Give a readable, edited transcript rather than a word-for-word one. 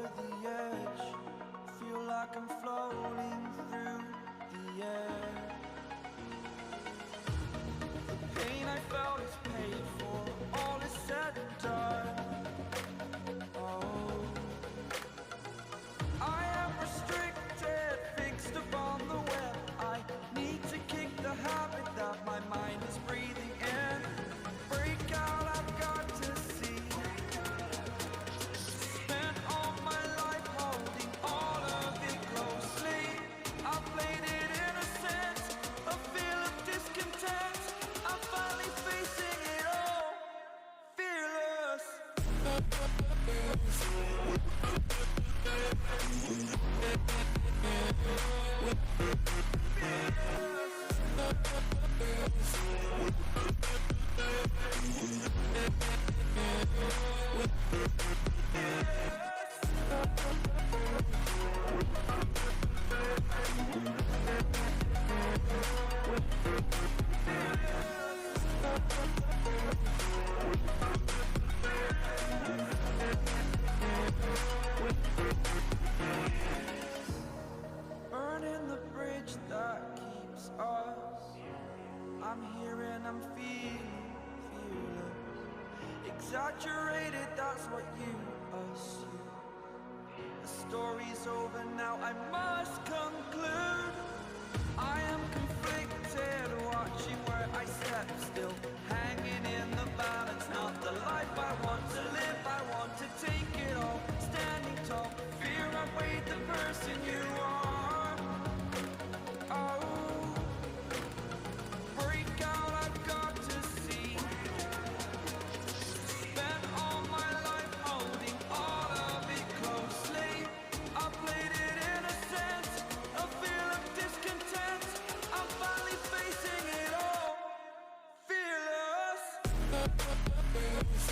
the edge. Feel like I'm floating through the air. The pain I felt is paid for, all is said and done. Oh, I am restricted, fixed upon the web. I need to kick the habit that my mind is breathing in. Break out, I've got to see. Spent all my life holding all of it closely. I played it innocent, a feel of discontent. I'm finally facing it all, fearless. Burning the bridge that keeps us. I'm here and I'm feeling fearless. Exaggerated, that's what you assume. The story's over now, I must conclude. I am conflicted, watching where I step still, hanging in the balance. Not the life I want to live, I want to take it all. Standing tall, fear outweighed the person you are. Oh, break out, I've got to see. Spent all my life holding all of it closely. I played it innocent, a feel of discontent. I'm finally facing it all, fearless. Fearless.